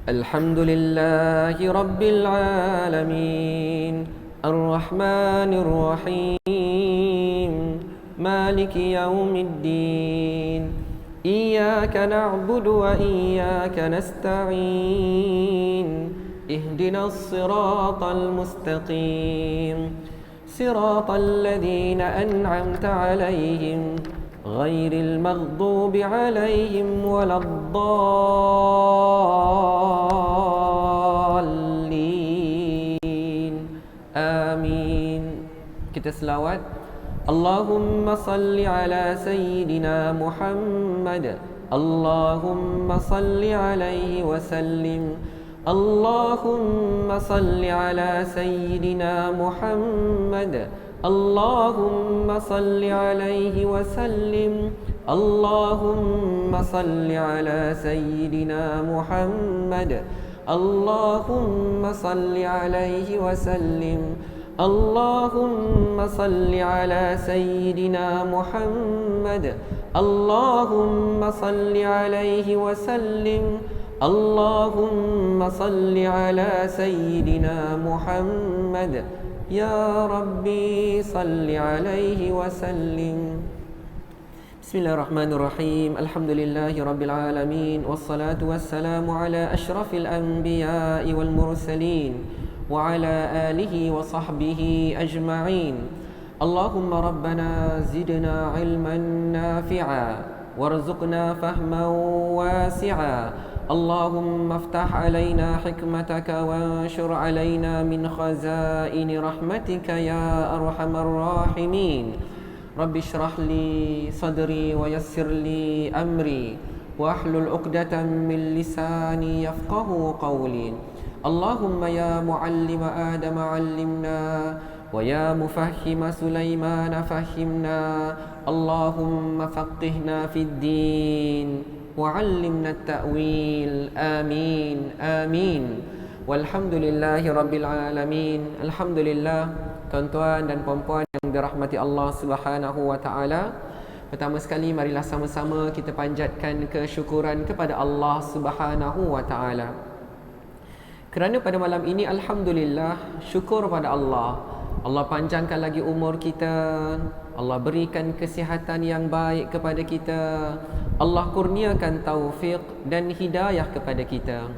الحمد لله رب العالمين الرحمن الرحيم مالك يوم الدين إياك نعبد وإياك نستعين اهدنا الصراط المستقيم صراط الذين أنعمت عليهم غير المغضوب عليهم ولا الضالين آمين. Kita selawat. Allahumma salli ala Sayyidina Muhammad. Allahumma salli alaihi wa sallim. Allahumma salli ala Sayyidina Muhammad. Allahumma salli alaihi wa sallim. Allahumma salli ala Sayyidina Muhammad. Allahumma salli alaihi wa sallim. Allahumma salli ala Sayyidina Muhammad. Allahumma salli alaihi wa sallim. Allahumma salli ala Sayyidina Muhammad. Ya Rabbi salli alaihi wa sallim. Bismillahirrahmanirrahim. Alhamdulillahi rabbil alamin. Wassalatu wassalamu ala ashrafil anbiya'i wal mursalin wa ala alihi wa sahbihi ajma'in. Allahumma rabbana zidna ilman nafi'a warzuqna fahman wasi'a. اللهم افتح علينا حكمتك وانشر علينا من خزائن رحمتك يا أرحم الراحمين. رب اشرح لي صدري ويسر لي أمري واحلل عقدة من لساني يفقه قولي. اللهم يا معلم آدم علمنا ويا مفهم سليمان فهمنا. اللهم فقهنا في الدين وعلمنا التأويل. آمين آمين. Walhamdulillahi rabbil alamin. Alhamdulillah, tuan-tuan dan puan-puan yang dirahmati Allah Subhanahu wa taala. Pertama sekali marilah sama-sama kita panjatkan kesyukuran kepada Allah Subhanahu wa taala. Kerana pada malam ini alhamdulillah, syukur pada Allah. Allah panjangkan lagi umur kita. Allah berikan kesihatan yang baik kepada kita. Allah kurniakan taufik dan hidayah kepada kita.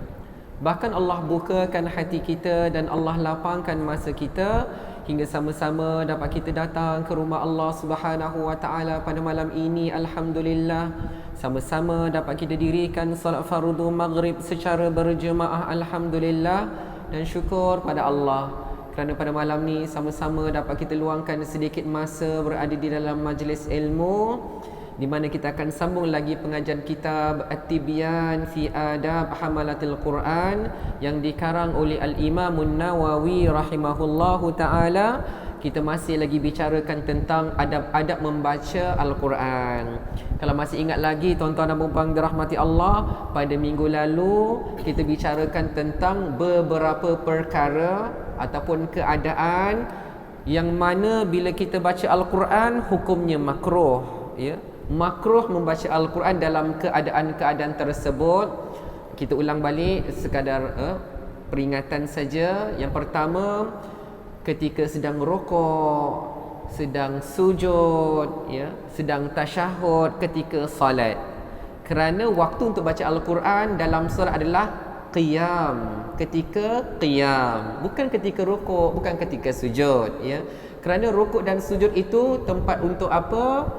Bahkan Allah bukakan hati kita dan Allah lapangkan masa kita hingga sama-sama dapat kita datang ke rumah Allah Subhanahu wa taala pada malam ini. Alhamdulillah, sama-sama dapat kita dirikan salat fardu maghrib secara berjemaah. Alhamdulillah dan syukur pada Allah kerana pada malam ni sama-sama dapat kita luangkan sedikit masa berada di dalam majlis ilmu, di mana kita akan sambung lagi pengajian kitab At-Tibyan fi Adab Hamalatil Quran yang dikarang oleh Al-Imam An-Nawawi rahimahullahu taala. Kita masih lagi bicarakan tentang adab-adab membaca Al-Quran. Kalau masih ingat lagi tuan-tuan dan puan-puan dirahmati Allah, pada minggu lalu kita bicarakan tentang beberapa perkara ataupun keadaan yang mana bila kita baca Al-Quran hukumnya makruh, ya. Makruh membaca Al-Quran dalam keadaan-keadaan tersebut. Kita ulang balik sekadar peringatan saja. Yang pertama, ketika sedang rukuk, sedang sujud, ya, sedang tasyahud ketika salat. Kerana waktu untuk baca Al-Quran dalam solat adalah qiyam, ketika qiyam, bukan ketika rukuk, bukan ketika sujud, ya. Kerana rukuk dan sujud itu tempat untuk apa?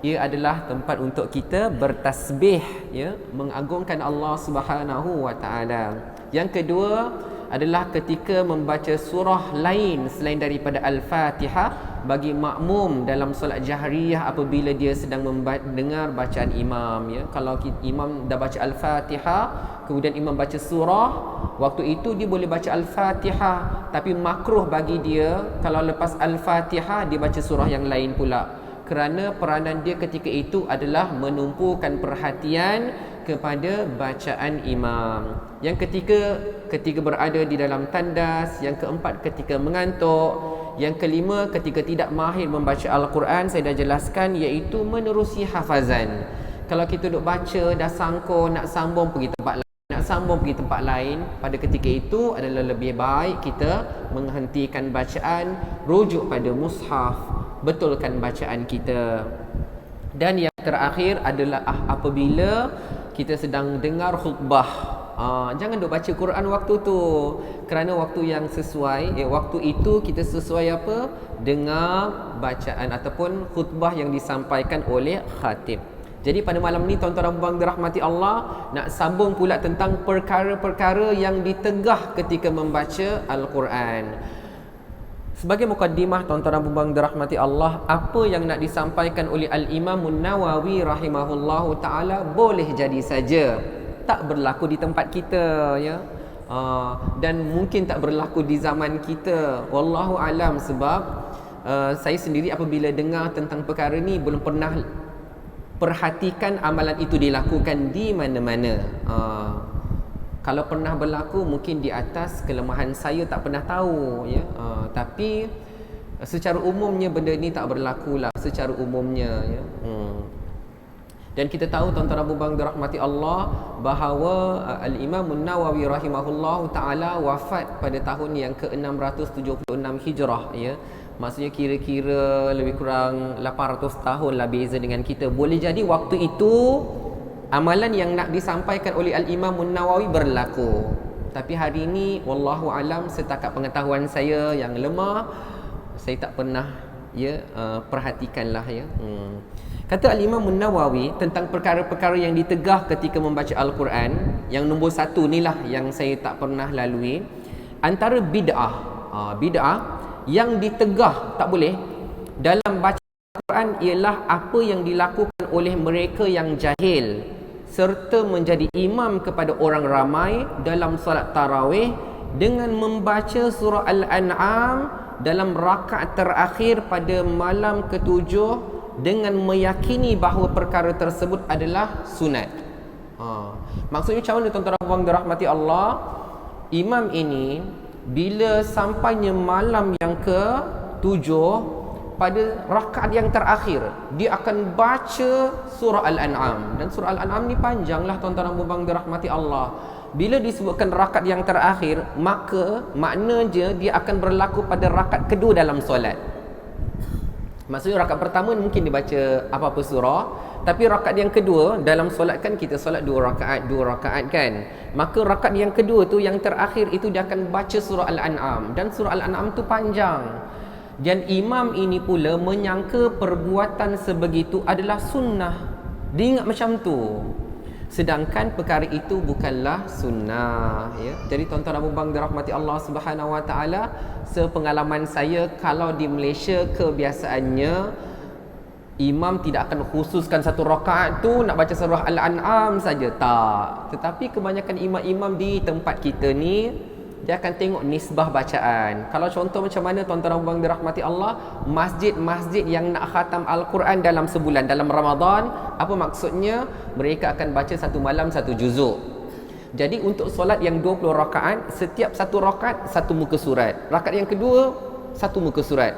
Ia adalah tempat untuk kita bertasbih, ya, mengagungkan Allah Subhanahu wa taala. Yang kedua adalah ketika membaca surah lain selain daripada Al-Fatihah bagi makmum dalam solat jahriyah apabila dia sedang mendengar bacaan imam, ya. Kalau imam dah baca Al-Fatihah kemudian imam baca surah, waktu itu dia boleh baca Al-Fatihah, tapi makruh bagi dia kalau lepas Al-Fatihah dia baca surah yang lain pula, kerana peranan dia ketika itu adalah menumpukan perhatian kepada bacaan imam. Yang ketiga, ketika berada di dalam tandas. Yang keempat, ketika mengantuk. Yang kelima, ketika tidak mahir membaca Al-Quran, saya dah jelaskan, iaitu menerusi hafazan. Kalau kita duduk baca, dah sangkut, nak sambung pergi tempat lain, nak sambung pergi tempat lain, pada ketika itu adalah lebih baik kita menghentikan bacaan, rujuk pada mushaf, betulkan bacaan kita. Dan yang terakhir adalah apabila kita sedang dengar khutbah, jangan duk baca Quran waktu tu, kerana waktu yang sesuai, waktu itu kita sesuai apa? Dengar bacaan ataupun khutbah yang disampaikan oleh khatib. Jadi pada malam ni tuan-tuan dan puan dirahmati Allah, nak sambung pula tentang perkara-perkara yang ditegah ketika membaca Al-Quran. Sebagai mukaddimah tuan-tuan dan puan dirahmati Allah, apa yang nak disampaikan oleh Al-Imam Nawawi rahimahullahu taala boleh jadi saja tak berlaku di tempat kita, ya. Dan mungkin tak berlaku di zaman kita. Wallahu alam, sebab saya sendiri apabila dengar tentang perkara ni belum pernah perhatikan amalan itu dilakukan di mana-mana. Kalau pernah berlaku mungkin di atas kelemahan saya tak pernah tahu, ya. Tapi secara umumnya benda ni tak berlaku lah secara umumnya, ya. Dan kita tahu tuan-tuan dan puan dirahmati Allah bahawa Al-Imam Nawawi rahimahullahu taala wafat pada tahun yang ke-676 Hijrah, ya. Maksudnya kira-kira lebih kurang 800 tahun lah beza dengan kita. Boleh jadi waktu itu amalan yang nak disampaikan oleh Al-Imam Nawawi berlaku. Tapi hari ini wallahu alam, setakat pengetahuan saya yang lemah, saya tak pernah, ya, perhatikanlah, ya. Kata Al-Imam Nawawi tentang perkara-perkara yang ditegah ketika membaca Al-Quran, yang nombor satu ni lah yang saya tak pernah lalui. Antara bid'ah, bid'ah yang ditegah tak boleh dalam baca Al-Quran ialah apa yang dilakukan oleh mereka yang jahil serta menjadi imam kepada orang ramai dalam solat tarawih dengan membaca surah Al-An'am dalam rakaat terakhir pada malam ketujuh dengan meyakini bahawa perkara tersebut adalah sunat. Maksudnya macam mana tuan-tuan dan puan dirahmati Allah? Imam ini bila sampainya malam yang ke-7 pada rakaat yang terakhir, dia akan baca surah Al-An'am. Dan surah Al-An'am ni panjanglah tuan-tuan dan puan dirahmati Allah. Bila disebutkan rakaat yang terakhir, maka maknanya dia akan berlaku pada rakaat kedua dalam solat. Maksudnya rakaat pertama mungkin dibaca apa-apa surah, tapi rakaat yang kedua dalam solat kan kita solat 2 rakaat kan. Maka rakaat yang kedua tu, yang terakhir itu dia akan baca surah Al-An'am, dan surah Al-An'am tu panjang. Dan imam ini pula menyangka perbuatan sebegitu adalah sunnah. Dia ingat macam tu. Sedangkan perkara itu bukanlah sunnah, ya. Jadi tuan-tuan dan puan dirahmati Allah Subhanahu Wa Taala, sepengalaman saya, kalau di Malaysia kebiasaannya imam tidak akan khususkan satu rakaat tu nak baca surah Al-An'am saja, tak. Tetapi kebanyakan imam-imam di tempat kita ni, dia akan tengok nisbah bacaan. Kalau contoh macam mana tuan-tuan dan puan dirahmati Allah, masjid-masjid yang nak khatam Al-Quran dalam sebulan, dalam Ramadan, apa maksudnya? Mereka akan baca satu malam satu juzuk. Jadi untuk solat yang 20 rakaat, setiap satu rakaat satu muka surat. Rakaat yang kedua satu muka surat,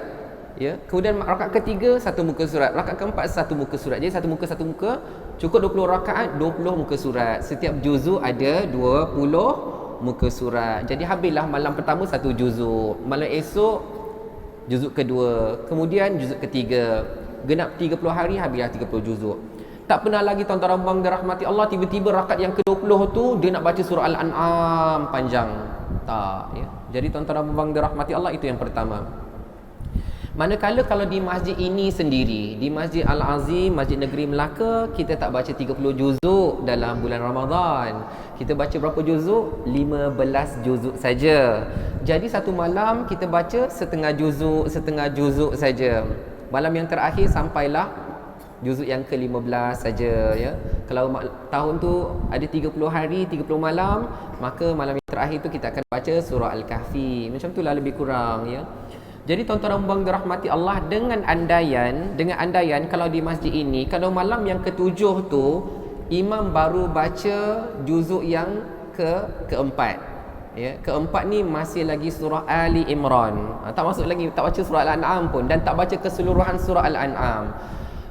ya. Kemudian rakaat ketiga satu muka surat, rakaat keempat satu muka surat. Jadi satu muka cukup 20 rakaat, 20 muka surat. Setiap juzuk ada 20 muka surat. Jadi habislah malam pertama satu juzuk, malam esok juzuk kedua, kemudian juzuk ketiga. Genap 30 hari habislah 30 juzuk. Tak pernah lagi tuan-tuan dan puan dirahmati Allah tiba-tiba rakaat yang ke-20 tu dia nak baca surah Al-An'am panjang. Tak, ya. Jadi tuan-tuan dan puan dirahmati Allah, itu yang pertama. Manakala kalau di masjid ini sendiri, di Masjid Al-Azim, Masjid Negeri Melaka, kita tak baca 30 juzuk dalam bulan Ramadan. Kita baca berapa juzuk? 15 juzuk saja. Jadi satu malam kita baca setengah juzuk saja. Malam yang terakhir sampailah juzuk yang ke-15 saja, ya. Kalau tahun tu ada 30 hari, 30 malam, maka malam yang terakhir tu kita akan baca surah Al-Kahfi. Macam itulah lebih kurang, ya. Jadi tuan-tuan dan puan dirahmati Allah, dengan andaian kalau di masjid ini, kalau malam yang ke-7 tu imam baru baca juzuk yang keempat, ya. Keempat ni masih lagi surah Ali Imran. Tak masuk lagi, tak baca surah Al-An'am pun, dan tak baca keseluruhan surah Al-An'am.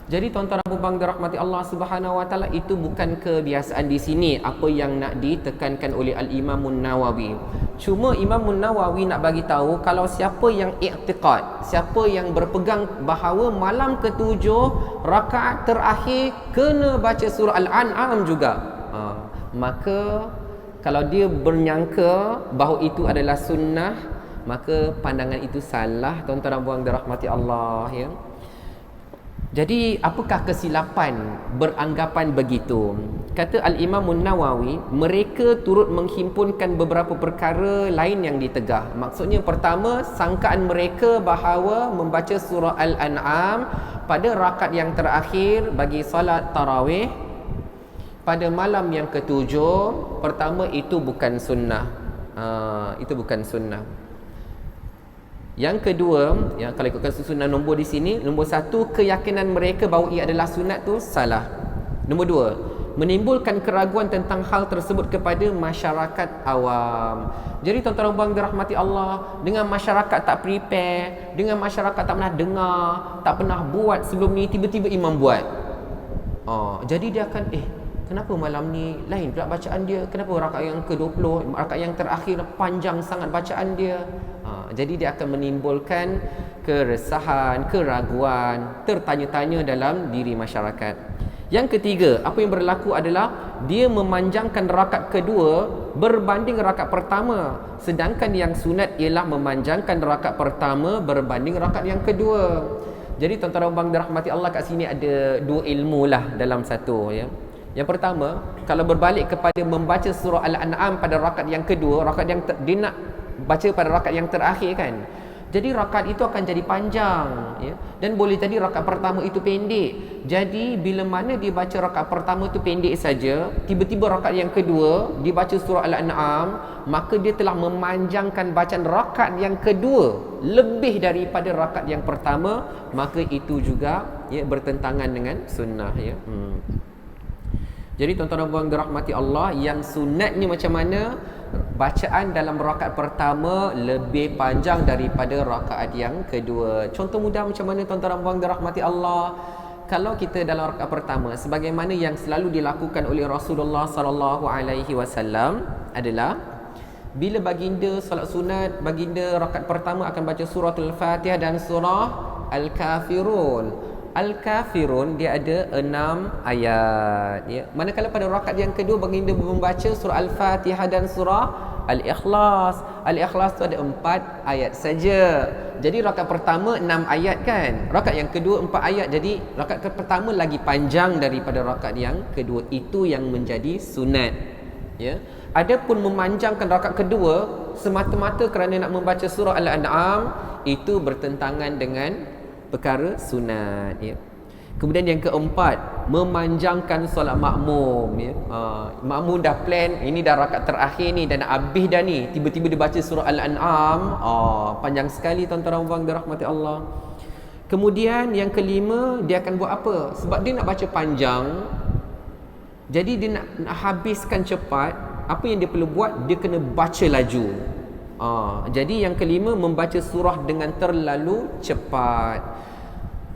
Jadi tuan-tuan dan puan dirahmati Allah Subhanahu Wa Taala, itu bukan kebiasaan di sini apa yang nak ditekankan oleh Al-Imam Nawawi. Cuma Imam Nawawi nak bagi tahu kalau siapa yang i'tiqad, siapa yang berpegang bahawa malam ketujuh rakaat terakhir kena baca surah Al-An'am juga, maka kalau dia bernyangka bahawa itu adalah sunnah, maka pandangan itu salah tuan-tuan dan puan dirahmati Allah, ya. Jadi apakah kesilapan beranggapan begitu? Kata Al-Imam Nawawi, mereka turut menghimpunkan beberapa perkara lain yang ditegah. Maksudnya pertama, sangkaan mereka bahawa membaca surah Al-An'am pada rakaat yang terakhir bagi salat tarawih pada malam yang ketujuh, pertama itu bukan sunnah. Itu bukan sunnah. Yang kedua, ya, kalau ikutkan susunan nombor di sini, nombor satu, keyakinan mereka bahawa ia adalah sunat tu salah. Nombor dua, menimbulkan keraguan tentang hal tersebut kepada masyarakat awam. Jadi tuan-tuan dan puan dirahmati Allah, dengan masyarakat tak prepare, dengan masyarakat tak pernah dengar, tak pernah buat sebelum ni, tiba-tiba imam buat. Jadi dia akan kenapa malam ni lain pula bacaan dia? Kenapa rakaat yang ke-20, rakaat yang terakhir panjang sangat bacaan dia? Jadi dia akan menimbulkan keresahan, keraguan, tertanya-tanya dalam diri masyarakat. Yang ketiga, apa yang berlaku adalah dia memanjangkan rakaat kedua berbanding rakaat pertama, sedangkan yang sunat ialah memanjangkan rakaat pertama berbanding rakaat yang kedua. Jadi tuan-tuan dan puan dirahmati Allah, kat sini ada dua ilmu lah dalam satu, ya. Yang pertama, kalau berbalik kepada membaca surah Al-An'am pada rakaat yang kedua, rakaat yang dia nak baca pada rakaat yang terakhir kan. Jadi rakaat itu akan jadi panjang, ya. Dan boleh jadi rakaat pertama itu pendek. Jadi bila mana dia baca rakaat pertama itu pendek saja, tiba-tiba rakaat yang kedua dibaca surah Al-An'am, maka dia telah memanjangkan bacaan rakaat yang kedua lebih daripada rakaat yang pertama, maka itu juga, ya, bertentangan dengan sunnah, ya. Jadi tuan-tuan dan puan dirahmati Allah, yang sunatnya macam mana? Bacaan dalam rakaat pertama lebih panjang daripada rakaat yang kedua. Contoh mudah macam mana tuan-tuan dan puan dirahmati Allah? Kalau kita dalam rakaat pertama, sebagaimana yang selalu dilakukan oleh Rasulullah sallallahu alaihi wasallam adalah bila baginda solat sunat, baginda rakaat pertama akan baca suratul Fatihah dan surah Al-Kafirun. Al-Kafirun dia ada 6 ayat, ya. Manakala pada rakaat yang kedua baginda membaca surah Al-Fatihah dan surah Al-Ikhlas. Al-Ikhlas tu ada 4 ayat saja. Jadi rakaat pertama 6 ayat kan. Rakaat yang kedua 4 ayat. Jadi rakaat pertama lagi panjang daripada rakaat yang kedua. Itu yang menjadi sunat, ya. Adapun memanjangkan rakaat kedua semata-mata kerana nak membaca surah Al-An'am, itu bertentangan dengan perkara sunat, ya. Kemudian yang keempat, memanjangkan solat makmum, ya. Makmum dah plan, ini dah rakaat terakhir ni, dah nak habis dah ni, tiba-tiba dia baca surah Al-An'am, panjang sekali tuan-tuan dan puan dirahmati Allah. Kemudian yang kelima, dia akan buat apa? Sebab dia nak baca panjang, jadi dia nak habiskan cepat. Apa yang dia perlu buat? Dia kena baca laju. Jadi yang kelima, membaca surah dengan terlalu cepat.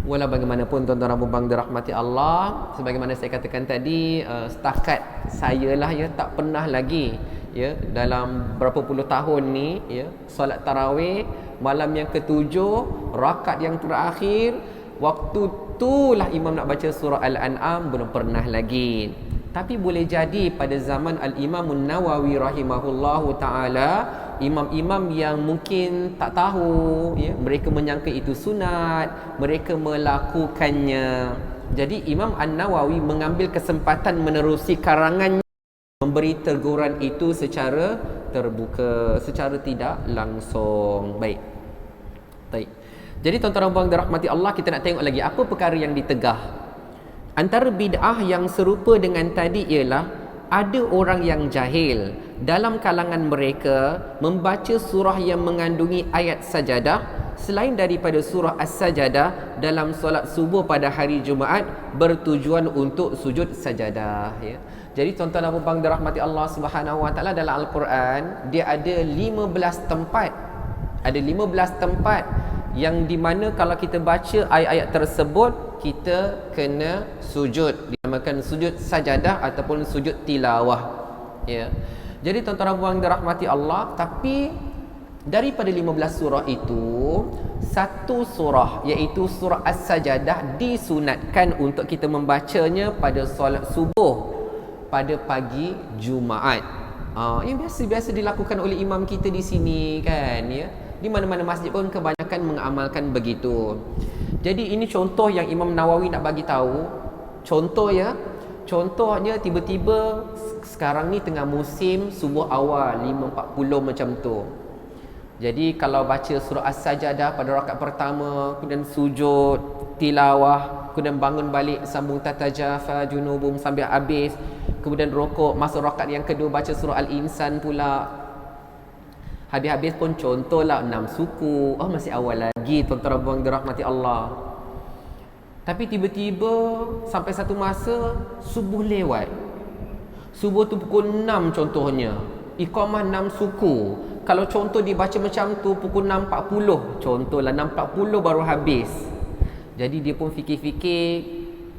Walau bagaimanapun tuan-tuan dan puan dirahmati Allah, sebagaimana saya katakan tadi, setakat saya lah, ya, tak pernah lagi, ya, dalam berapa puluh tahun ni, ya, solat tarawih malam yang ketujuh, rakaat yang terakhir, waktu itulah imam nak baca surah Al-An'am, belum pernah lagi. Tapi boleh jadi pada zaman Al-Imam Nawawi rahimahullahu ta'ala, imam-imam yang mungkin tak tahu, ya, mereka menyangka itu sunat, mereka melakukannya. Jadi Imam An-Nawawi mengambil kesempatan menerusi karangannya, memberi teguran itu secara terbuka, secara tidak langsung. Baik. Jadi tuan-tuan dan puan dirahmati Allah, kita nak tengok lagi apa perkara yang ditegah. Antara bid'ah yang serupa dengan tadi ialah ada orang yang jahil dalam kalangan mereka membaca surah yang mengandungi ayat sajadah selain daripada surah As-Sajadah dalam solat subuh pada hari Jumaat bertujuan untuk sujud sajadah, ya. Jadi tuan-tuan dan puan dirahmati Allah Subhanahu wa taala, dalam Al-Quran dia ada 15 tempat. Ada 15 tempat yang di mana kalau kita baca ayat-ayat tersebut kita kena sujud, dinamakan sujud sajadah ataupun sujud tilawah, ya. Jadi tuan-tuan dan puan dirahmati Allah, tapi daripada 15 surah itu, satu surah iaitu surah As-Sajadah disunatkan untuk kita membacanya pada solat subuh pada pagi Jumaat. Yang biasa-biasa dilakukan oleh imam kita di sini kan, ya. Di mana-mana masjid pun kebanyakan mengamalkan begitu. Jadi ini contoh yang Imam Nawawi nak bagi tahu. Contoh, ya. Contohnya tiba-tiba sekarang ni tengah musim subuh awal 5.40 macam tu. Jadi kalau baca surah As-Sajadah pada rakaat pertama, kemudian sujud, tilawah, kemudian bangun balik sambung tatajafa junubum sambil habis, kemudian rokok, masuk rakaat yang kedua baca surah Al-Insan pula. Habis-habis pun contohlah 6 suku. Masih awal lagi tuan-tuan dan puan dirahmati Allah. Tapi tiba-tiba sampai satu masa subuh lewat. Subuh tu pukul 6 contohnya. Iqamah 6 suku. Kalau contoh dibaca macam tu pukul 6.40, contohlah 6.40 baru habis. Jadi dia pun fikir-fikir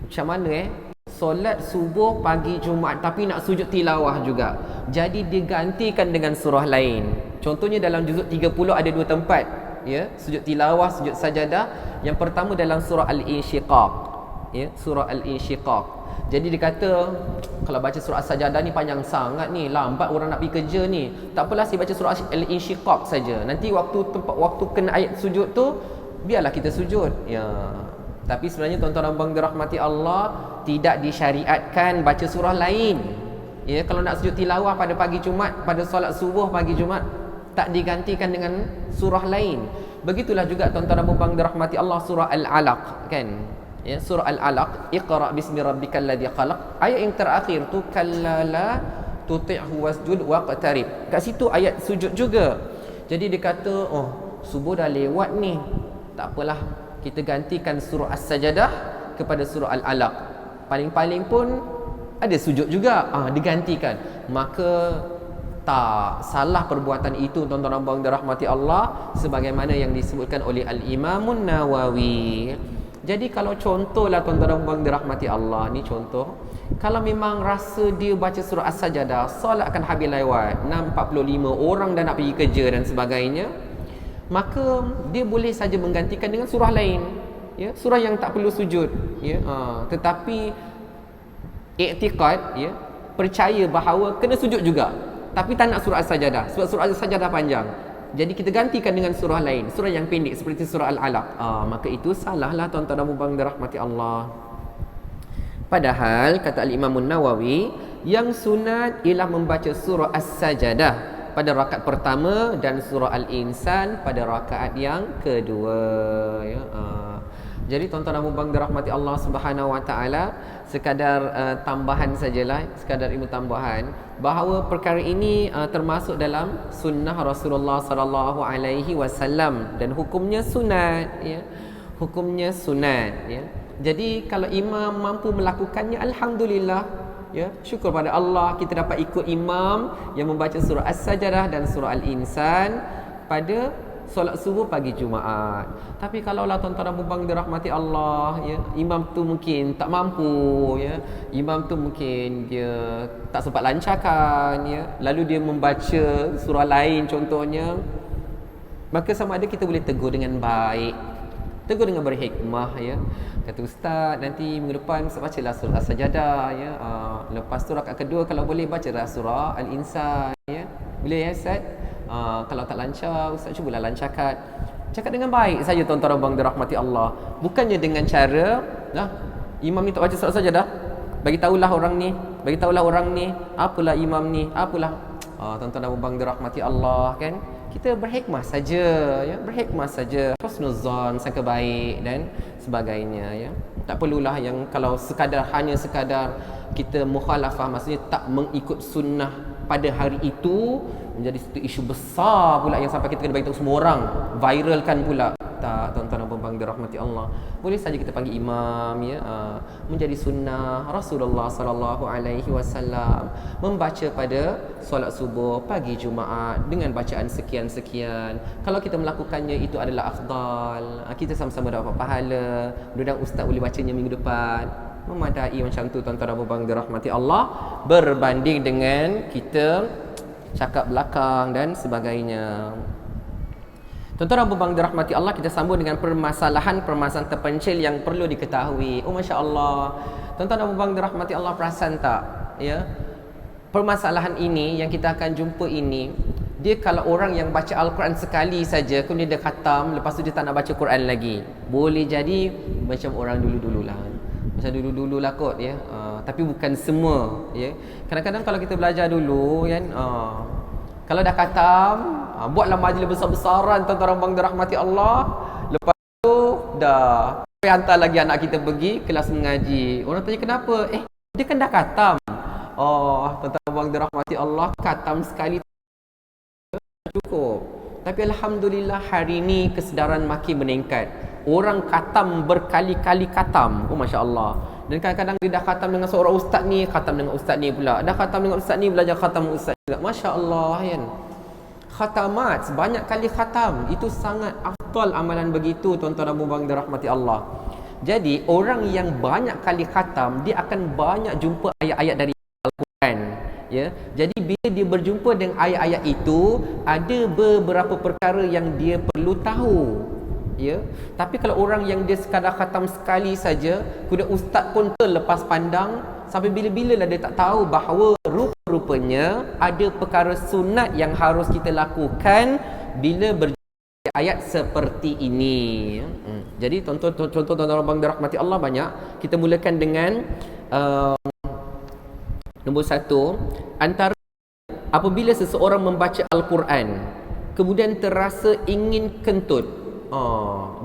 macam mana solat subuh pagi Jumaat tapi nak sujud tilawah juga. Jadi digantikan dengan surah lain. Contohnya dalam juzuk 30 ada 2 tempat, ya, sujud tilawah, sujud sajadah. Yang pertama dalam surah Al-Insyiqaq, ya, surah Al-Insyiqaq. Jadi dia kata kalau baca surah As-Sajadah ni panjang sangat ni, lambat orang nak pergi kerja ni. Tak apalah saya baca surah Al-Insyiqaq saja. Nanti waktu kena ayat sujud tu biarlah kita sujud. Ya. Tapi sebenarnya tuan-tuan dan puan dirahmati Allah, tidak disyariatkan baca surah lain. Ya, kalau nak sujud tilawah pada pagi Jumaat, pada solat subuh pagi Jumaat, tak digantikan dengan surah lain. Begitulah juga tuan-tuan dan puan dirahmati Allah surah Al-Alaq, kan? Ya, surah Al-Alaq, Iqra bismi rabbikal ladzi khalaq. Ayat yang terakhir tu kallala tuti'hu wasjud waqtarib. Kat situ ayat sujud juga. Jadi dia kata, subuh dah lewat ni. Tak apalah, kita gantikan surah As-Sajadah kepada surah Al-Alaq. Paling-paling pun ada sujud juga, digantikan. Maka tak salah perbuatan itu tuan-tuan dan puan dirahmati Allah, sebagaimana yang disebutkan oleh Al-Imamun Nawawi. Jadi kalau contohlah tuan-tuan dan puan dirahmati Allah, ni contoh, kalau memang rasa dia baca surah As-Sajadah solat akan habis lewat 6.45, orang dah nak pergi kerja dan sebagainya, maka dia boleh saja menggantikan dengan surah lain, ya, surah yang tak perlu sujud, ya. Tetapi i'tiqad, ya, percaya bahawa kena sujud juga, tapi tak nak surah As-Sajadah sebab surah As-Sajadah panjang. Jadi kita gantikan dengan surah lain, surah yang pendek seperti surah Al-Alaq. Maka itu salahlah tuan-tuan dan puan dirahmati Allah. Padahal kata Al-Imam Nawawi, yang sunat ialah membaca surah As-Sajadah pada rakaat pertama dan surah Al-Insan pada rakaat yang kedua, ya. Jadi tuan-tuan dan puan dirahmati Allah Subhanahu wa taala, sekadar tambahan sajalah, sekadar ilmu tambahan, bahawa perkara ini termasuk dalam sunnah Rasulullah sallallahu alaihi wasallam dan hukumnya sunat, ya. Hukumnya sunat, ya. Jadi kalau imam mampu melakukannya, alhamdulillah, ya, syukur pada Allah kita dapat ikut imam yang membaca surah As-Sajadah dan surah Al-Insan pada solat subuh pagi Jumaat. Tapi kalaulah tuan-tuan dan puan dirahmati Allah, ya, imam tu mungkin tak mampu, ya, imam tu mungkin dia tak sempat lancarkan, ya, lalu dia membaca surah lain contohnya, maka sama ada kita boleh tegur dengan baik, tegur dengan berhikmah, ya. Kata ustaz, nanti minggu depan ustaz bacalah surah As-Sajadah, ya. Lepas tu rakaat kedua kalau boleh bacalah surah Al-Insan, ya. Boleh, ya ustaz? Kalau tak lancar, ustaz cubalah lancarkan. Cakap dengan baik saja tuan-tuan dan puan dirahmati Allah. Bukannya dengan cara imam ni tak baca surah Sajadah, bagi tahulah orang ni, apalah imam ni, apalah. Tuan-tuan dan puan dirahmati Allah, kan? Kita berhikmah saja, ya, berhikmah saja, husnuzan, sangka baik dan sebagainya, ya. Tak perlulah yang kalau hanya sekadar kita mukhalafah, maksudnya tak mengikut sunnah pada hari itu, menjadi satu isu besar pula yang sampai kita kena bagi tahu semua orang, viralkan pula. Tak, tuan-tuan dan puan dirahmati Allah, boleh saja kita panggil imam, ya, menjadi sunnah Rasulullah sallallahu alaihi wasallam membaca pada solat subuh pagi Jumaat dengan bacaan sekian-sekian. Kalau kita melakukannya itu adalah afdal, kita sama-sama dapat pahala. Mudah-mudahan ustaz boleh bacanya minggu depan. Memadai macam tu tuan-tuan dan puan-puan dirahmati Allah, berbanding dengan kita cakap belakang dan sebagainya. Tuan-tuan dan puan-puan dirahmati Allah, kita sambung dengan permasalahan terpencil yang perlu diketahui. Oh, Masya Allah. Tuan-tuan dan puan-puan dirahmati Allah, perasan tak? Ya, permasalahan ini yang kita akan jumpa ini, dia kalau orang yang baca Al-Quran sekali saja, kemudian dia khatam, lepas tu dia tak nak baca Quran lagi, boleh jadi macam orang dulu-dululah. Macam dulu-dululah kot, ya. Tapi bukan semua, ya. Kadang-kadang kalau kita belajar dulu, kan, kalau dah khatam, buatlah majlis besar-besaran tuan-tuan dan dirahmati Allah. Lepas tu dah hantar lagi anak kita pergi kelas mengaji. Orang tanya kenapa? Dia kan dah khatam. Oh, tuan-tuan dan dirahmati Allah, khatam sekali cukup. Tapi alhamdulillah hari ini kesedaran makin meningkat. Orang khatam berkali-kali khatam. Oh, Masya Allah. Dan kadang-kadang dia dah khatam dengan seorang ustaz ni, khatam dengan ustaz ni pula. Dah khatam dengan ustaz ni, belajar khatam dengan ustaz juga. Masya Allah, kan. Khatamat, banyak kali khatam. Itu sangat afdal amalan begitu, tuan-tuan dan puan-puan dirahmati Allah. Jadi, orang yang banyak kali khatam, dia akan banyak jumpa ayat-ayat dari Al-Quran. Ya, jadi bila dia berjumpa dengan ayat-ayat itu, ada beberapa perkara yang dia perlu tahu. Ya, tapi kalau orang yang dia sekadar khatam sekali saja, kemudian ustaz pun terlepas pandang, sampai bila-bila lah dia tak tahu bahawa rupa-rupanya ada perkara sunat yang harus kita lakukan bila berjumpa ayat seperti ini. Jadi contoh tuan-tuan dirahmati Allah banyak. Kita mulakan dengan nombor 1, antara apabila seseorang membaca Al-Quran kemudian terasa ingin kentut,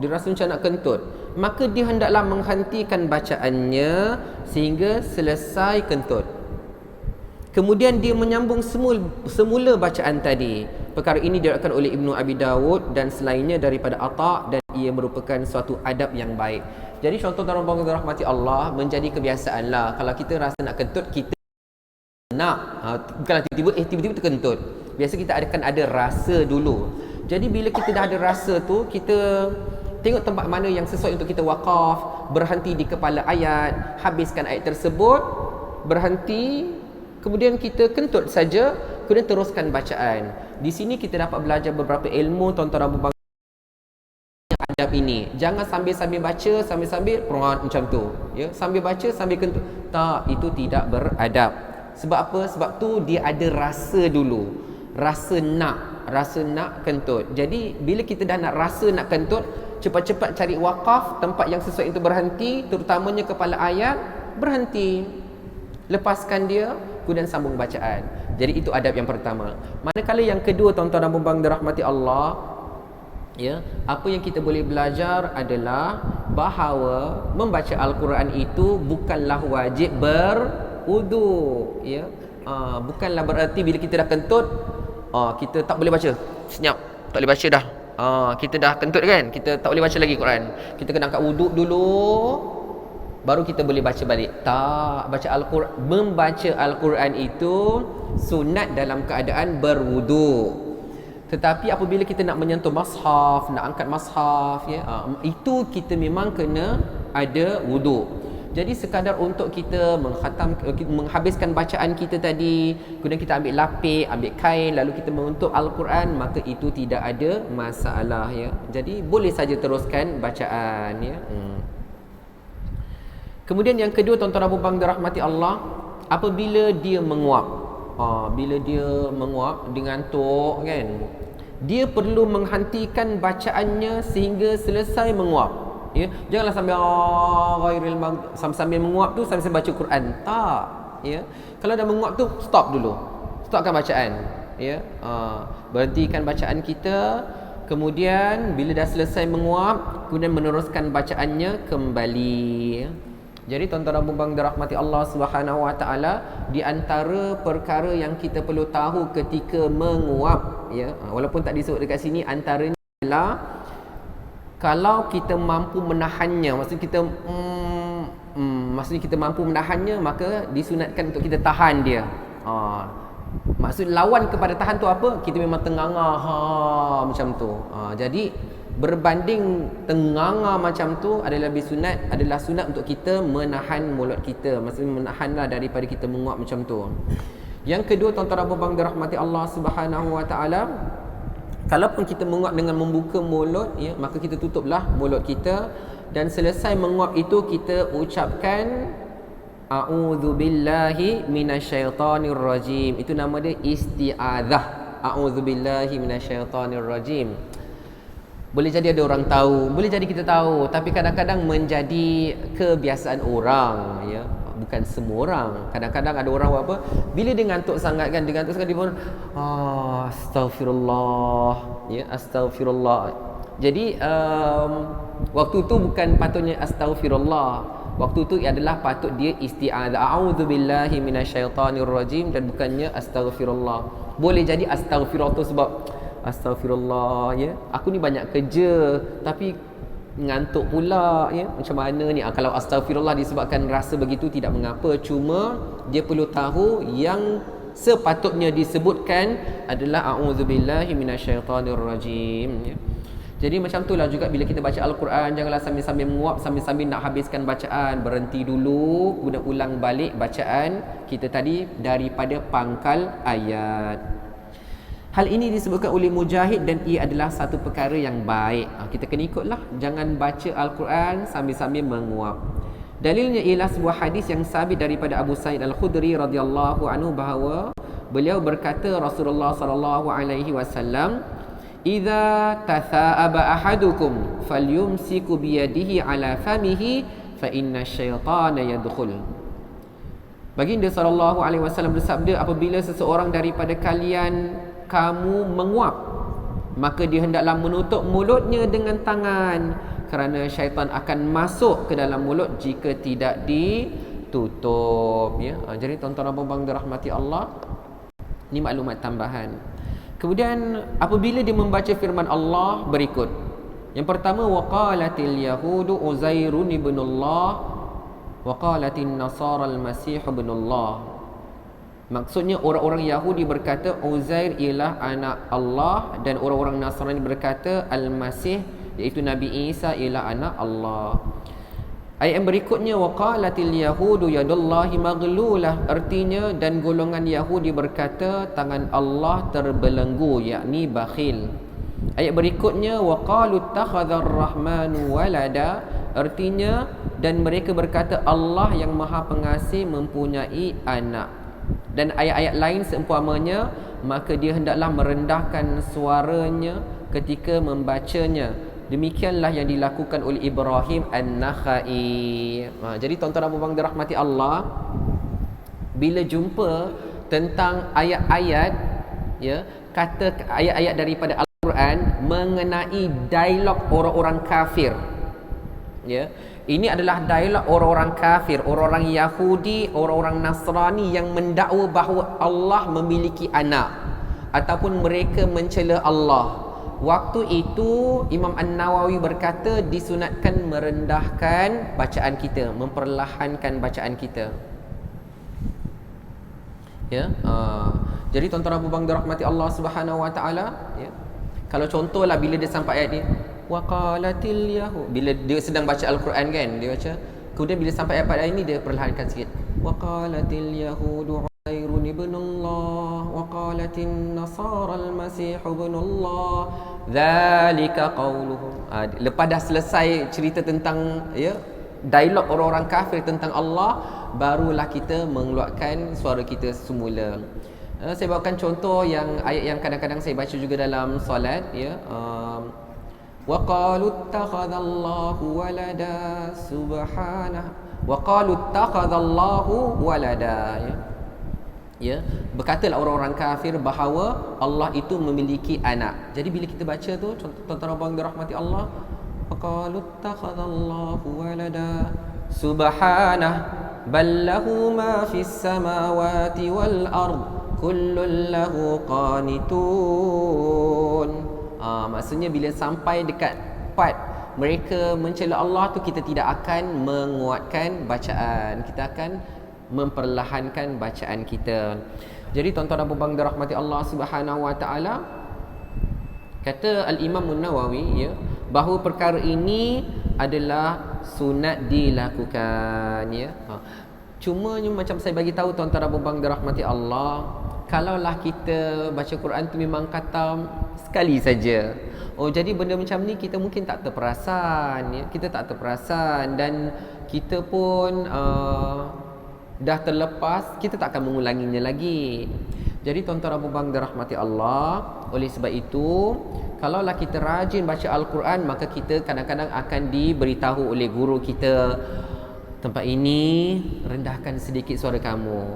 dia rasa macam nak kentut, maka dia hendaklah menghentikan bacaannya sehingga selesai kentut. Kemudian dia menyambung semula bacaan tadi. Perkara ini diriwayatkan oleh Ibnu Abi Dawud dan selainnya daripada Atha, dan ia merupakan suatu adab yang baik. Jadi contoh dalam bangga rahmati Allah, menjadi kebiasaanlah kalau kita rasa nak kentut, kita nak bukanlah tiba-tiba terkentut. Biasa kita akan ada rasa dulu. Jadi bila kita dah ada rasa tu, kita tengok tempat mana yang sesuai untuk kita wakaf, berhenti di kepala ayat, habiskan ayat tersebut, berhenti, kemudian kita kentut saja, kemudian teruskan bacaan. Di sini kita dapat belajar beberapa ilmu tuan-tuan dan adab ini. Jangan sambil-sambil baca, sambil-sambil perangat macam tu, ya. Sambil baca, sambil kentut. Tak, itu tidak beradab. Sebab apa? Sebab tu dia ada rasa dulu. Rasa nak kentut. Jadi bila kita dah nak rasa nak kentut, cepat-cepat cari wakaf, tempat yang sesuai untuk berhenti, terutamanya kepala ayat, berhenti. Lepaskan dia, kemudian sambung bacaan. Jadi itu adab yang pertama. Manakala yang kedua, tuan-tuan dan puan-puan dirahmati Allah, ya, apa yang kita boleh belajar adalah bahawa membaca Al-Quran itu bukanlah wajib berwudu, ya. Bukanlah berarti bila kita dah kentut, kita tak boleh baca. Senyap, tak boleh baca dah. Kita dah kentut kan, kita tak boleh baca lagi Quran. Kita kena angkat wuduk dulu, baru kita boleh baca balik. Tak, baca Al-Quran, membaca Al-Quran itu sunat dalam keadaan berwuduk. Tetapi apabila kita nak menyentuh mushaf, nak angkat mushaf, ya, itu kita memang kena ada wuduk. Jadi sekadar untuk kita menghabiskan bacaan kita tadi, kemudian kita ambil lapik, ambil kain, lalu kita mengutuk Al-Quran, maka itu tidak ada masalah, ya. Jadi boleh saja teruskan bacaan, ya. Kemudian yang kedua, tuan-tuan dan puan-puan dirahmati Allah, apabila dia menguap, bila dia menguap dengan tok, kan, dia perlu menghentikan bacaannya sehingga selesai menguap. Ya, janganlah sambil menguap tu sambil baca Quran. Tak, ya. Kalau dah menguap tu stop dulu. Stopkan bacaan, ya. Berhentikan bacaan kita, kemudian bila dah selesai menguap, kemudian meneruskan bacaannya kembali. Jadi tuan-tuan dan puan-puan dirahmati Allah Subhanahu wa taala, di antara perkara yang kita perlu tahu ketika menguap, ya, walaupun tak disebut dekat sini, antaranya adalah Kalau kita mampu menahannya, maksudnya kita mampu menahannya, maka disunatkan untuk kita tahan dia. Maksud lawan kepada tahan tu apa? Kita memang tenganga macam tu. Jadi berbanding tenganga macam tu adalah sunat untuk kita menahan mulut kita. Maksudnya menahanlah daripada kita menguap macam tu. Yang kedua, tuan-tuan dan puan-puan dirahmati Allah Subhanahu wa taala, kalaupun kita menguap dengan membuka mulut, ya, maka kita tutuplah mulut kita, dan selesai menguap itu kita ucapkan a'udzubillahi minasyaitonirrajim. Itu nama dia isti'adzah. A'udzubillahi minasyaitonirrajim. Boleh jadi ada orang tahu, boleh jadi kita tahu, tapi kadang-kadang menjadi kebiasaan orang, ya. Bukan semua orang. Kadang-kadang ada orang buat apa? Bila dia ngantuk sangat kan, dia ngantuk sangat, dia pun astagfirullah, ya, astagfirullah. Jadi waktu tu bukan patutnya astagfirullah. Waktu tu adalah patut dia isti'adzah. A'udzubillahi minasyaitonirrajim, dan bukannya astagfirullah. Boleh jadi astagfirullah tu sebab astagfirullah, ya, aku ni banyak kerja tapi ngantuk pula, ya, macam mana ni? Kalau astagfirullah disebabkan rasa begitu, tidak mengapa. Cuma dia perlu tahu yang sepatutnya disebutkan adalah a'udzubillahi minasyaitonirrajim, ya. Jadi macam itulah juga bila kita baca Al-Quran, janganlah sambil-sambil menguap, sambil-sambil nak habiskan bacaan. Berhenti dulu, guna ulang balik bacaan kita tadi daripada pangkal ayat. Hal ini disebutkan oleh Mujahid dan ia adalah satu perkara yang baik. Kita kena ikutlah, jangan baca Al-Quran sambil-sambil menguap. Dalilnya ialah sebuah hadis yang sabit daripada Abu Sa'id Al-Khudri radhiyallahu anhu bahawa beliau berkata, Rasulullah sallallahu alaihi wasallam, "Idza tatha'aba ahadukum falyumsiku biyadihi ala famihi fa inna syaitana yadkhul." Baginda sallallahu alaihi wasallam bersabda, apabila seseorang daripada kalian kamu menguap, maka dia hendaklah menutup mulutnya dengan tangan, kerana syaitan akan masuk ke dalam mulut jika tidak ditutup, ya. Jadi tuan-tuan dan puan-puan dirahmati Allah, ini maklumat tambahan. Kemudian apabila dia membaca firman Allah berikut, yang pertama, waqalatil yahudu Uzairun ibnullah wa qalatin nasara al-masih ibnullah. Maksudnya orang-orang Yahudi berkata Uzair ialah anak Allah, dan orang-orang Nasrani berkata Al-Masih iaitu Nabi Isa ialah anak Allah. Ayat yang berikutnya, waqalatil yahudu yadullahi maghlulah, artinya dan golongan Yahudi berkata tangan Allah terbelenggu, yakni bakhil. Ayat berikutnya, waqalu ittakhadhar rahmanu walada, artinya dan mereka berkata Allah yang Maha Pengasih mempunyai anak. Dan ayat-ayat lain seumpamanya, maka dia hendaklah merendahkan suaranya ketika membacanya. Demikianlah yang dilakukan oleh Ibrahim An-Nakhai. Jadi tuan-tuan dan puan-puan dirahmati Allah, bila jumpa tentang ayat-ayat, ya, kata ayat-ayat daripada Al-Quran mengenai dialog orang-orang kafir, ya, ini adalah dialog orang-orang kafir, orang-orang Yahudi, orang-orang Nasrani yang mendakwa bahawa Allah memiliki anak, ataupun mereka mencela Allah. Waktu itu Imam An-Nawawi berkata disunatkan merendahkan bacaan kita, memperlahankan bacaan kita, ya. Jadi tuan-tuan dan puan-puan dirahmati Allah Subhanahu wa taala, ya. Kalau contohlah bila dia sampai ayat ni, waqalatil yahud, bila dia sedang baca Al-Quran kan, dia baca, kemudian bila sampai ayat ini dia perlahankan sikit, waqalatil yahudu Uzairun ibnullah wa qalatin nasara al-masih ibnullah dzalika qauluhum. Lepas dah selesai cerita tentang, ya, dialog orang-orang kafir tentang Allah, barulah kita mengeluarkan suara kita semula. Saya bawakan contoh yang ayat yang kadang-kadang saya baca juga dalam solat, ya. وَقَالُوا اتَّخَذَ اللَّهُ وَلَدًا سُبْحَانَهُ وَقَالُوا اتَّخَذَ اللَّهُ وَلَدًا, ya. Berkatalah orang-orang kafir bahawa Allah itu memiliki anak. Jadi bila kita baca tu, tuan-tuan dan puan dirahmati Allah, وَقَالُوا اتَّخَذَ اللَّهُ وَلَدًا سُبْحَانَهُ بَل لَّهُ مَا فِي السَّمَاوَاتِ وَالْأَرْضِ كُلٌّ لَّهُ قَانِتُونَ. Maksudnya bila sampai dekat part mereka mencela Allah tu, kita tidak akan menguatkan bacaan, kita akan memperlahankan bacaan kita. Jadi tuan-tuan dan puan-puan dirahmati Allah Subhanahu wa taala, kata Al-Imam An-Nawawi ya, bahawa perkara ini adalah sunat dilakukan ya. Cuma macam saya bagi tahu tuan-tuan dan puan-puan dirahmati Allah, kalaulah kita baca Quran tu memang khatam sekali saja. Oh, jadi benda macam ni kita mungkin tak terperasan ya. Kita tak terperasan dan kita pun dah terlepas, kita tak akan mengulanginya lagi. Jadi tuan-tuan dan puan-puan dirahmati Allah, oleh sebab itu kalaulah kita rajin baca Al-Quran, maka kita kadang-kadang akan diberitahu oleh guru kita, tempat ini rendahkan sedikit suara kamu,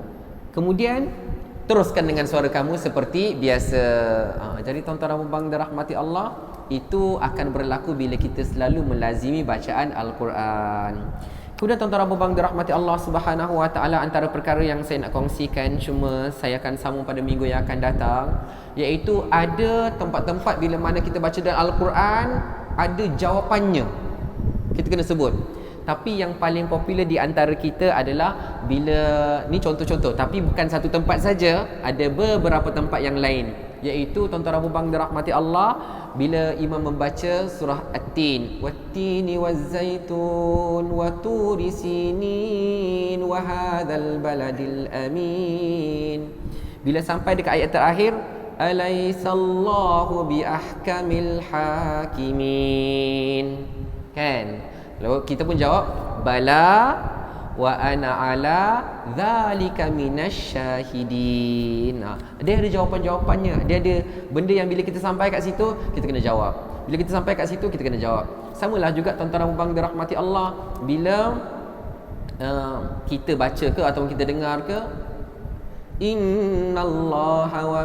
kemudian teruskan dengan suara kamu seperti biasa. Jadi tuan-tuan dan puan-puan dirahmati Allah, itu akan berlaku bila kita selalu melazimi bacaan Al-Quran. Kemudian tuan-tuan dan puan-puan dirahmati Allah Subhanahu wa taala, antara perkara yang saya nak kongsikan, cuma saya akan sambung pada minggu yang akan datang, iaitu ada tempat-tempat bila mana kita baca dalam Al-Quran ada jawapannya, kita kena sebut. Tapi yang paling popular di antara kita adalah bila, ni contoh-contoh, tapi bukan satu tempat saja, ada beberapa tempat yang lain, iaitu tuan-tuan dan puan-puan dirahmati Allah, bila imam membaca surah At-Tin, wat-tini waz-zaitun wa turi sinin wa hadzal baladil amin, bila sampai dekat ayat terakhir, alaisallahu bi ahkamil hakimin, kan? Lalu kita pun jawab, bala wa ana ala zalika minasyahidin. Dia ada jawapan-jawapannya. Dia ada benda yang bila kita sampai kat situ, kita kena jawab. Bila kita sampai kat situ, kita kena jawab. Samalah juga tuan-tuan dan puan-puan dirahmati Allah, bila kita baca ke ataupun kita dengar ke, innallaha wa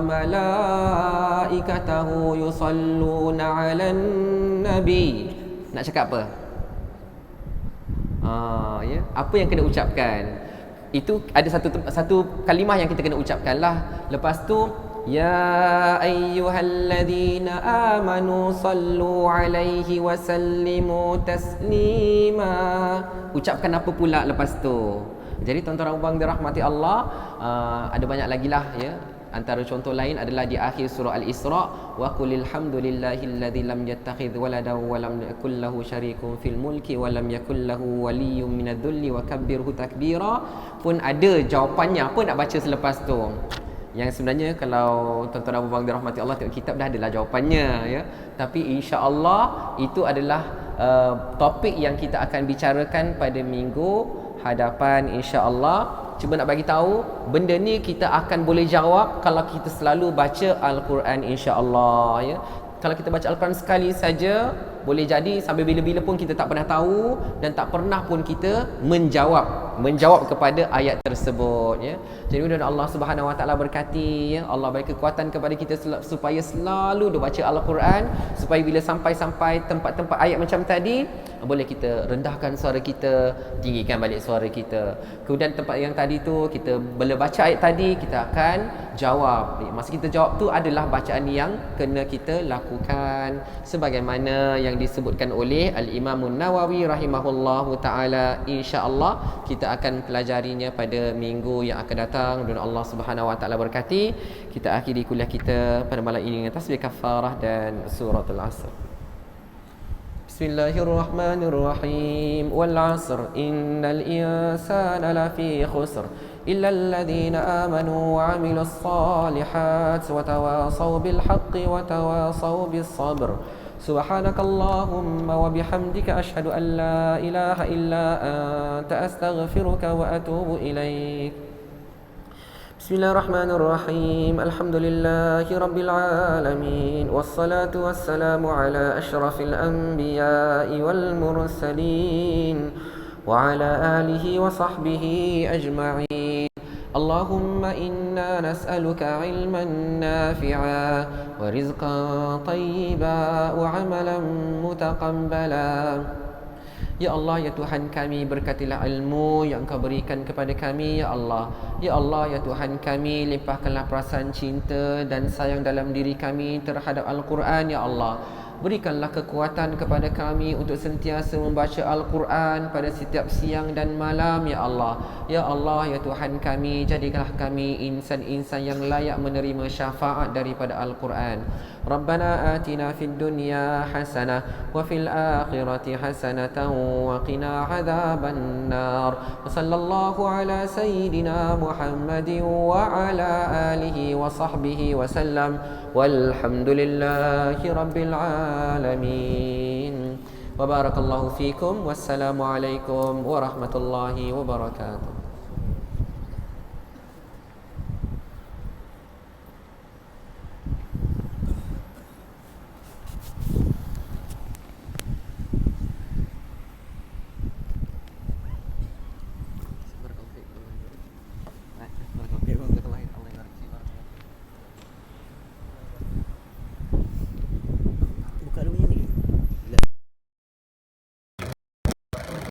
malaikatahu yusalluna 'alan nabi. Nak cakap apa? Ya, apa yang kena ucapkan? Itu ada satu kalimah yang kita kena ucapkan lah. Lepas tu, ya ayyuhalladzina amanu sallu alaihi wa sallimu taslima. Ucapkan apa pula lepas tu? Jadi tuan-tuan dan puan-puan dirahmati Allah, ada banyak lagi lah ya. Antara contoh lain adalah di akhir surah Al-Isra, wa qulil hamdulillahilladzi lam yattakhidh waladan wa lam yakul lahu syarikun fil mulki wa lam yakul lahu waliyyun minadh-dhulli wa kabbirhu takbira, pun ada jawapannya apa nak baca selepas tu. Yang sebenarnya kalau tuan-tuan dan puan-puan dirahmati Allah tengok kitab dah adalah jawapannya ya. Tapi insya-Allah itu adalah topik yang kita akan bicarakan pada minggu hadapan insya-Allah. Cuma nak bagi tahu, benda ni kita akan boleh jawab kalau kita selalu baca Al-Quran insya-Allah ya. Kalau kita baca Al-Quran sekali saja, boleh jadi sampai bila-bila pun kita tak pernah tahu dan tak pernah pun kita menjawab kepada ayat tersebut ya. Jadi mudah Allah Subhanahu wa taala berkati ya, Allah beri kekuatan kepada kita supaya selalu baca Al-Quran, supaya bila sampai tempat-tempat ayat macam tadi, boleh kita rendahkan suara kita, tinggikan balik suara kita. Kemudian tempat yang tadi tu, kita bila baca ayat tadi, kita akan jawab. Masa kita jawab tu adalah bacaan yang kena kita lakukan sebagaimana yang disebutkan oleh Al-Imam An-Nawawi rahimahullahu taala. Insya-Allah kita akan pelajarinya pada minggu yang akan datang dan Allah Subhanahu wa taala berkati. Kita akhiri kuliah kita pada malam ini dengan tasbih kafarah dan suratul Asr. Bismillahirrahmanirrahim. Wal 'asr innal insana lafi khusr illa alladhina amanu wa 'amilus solihat wa tawasaw bil haqqi wa tawasaw bis sabr. Subhanakallahumma wa bihamdika asyhadu an la ilaha illa anta astaghfiruka wa atubu ilaik. Bismillahirrahmanirrahim. Alhamdulillahi rabbil alamin, wassalatu wassalamu ala asyrafil anbiya'i wal mursalin wa ala alihi wa sahbihi ajma'in. Allahumma inna nas'aluka ilman nafi'a wa rizqan tayyiba wa amalan mutaqabbala. Ya Allah, ya Tuhan kami, berkatilah ilmu yang Kau berikan kepada kami, ya Allah. Ya Allah, ya Tuhan kami, limpahkanlah perasaan cinta dan sayang dalam diri kami terhadap Al-Quran, ya Allah. Berikanlah kekuatan kepada kami untuk sentiasa membaca Al-Quran pada setiap siang dan malam, Ya Allah. Ya Allah, Ya Tuhan kami, jadikanlah kami insan-insan yang layak menerima syafaat daripada Al-Quran. Rabbana atina fid dunya hasanah wa fil akhirati hasanatan wa qina adzaban nar. Wa sallallahu ala sayyidina Muhammadin wa ala alihi wa sahbihi wa sallam. Walhamdulillahi rabbil alamin. Wa barakallahu fikum. Wassalamu alaikum warahmatullahi wabarakatuh.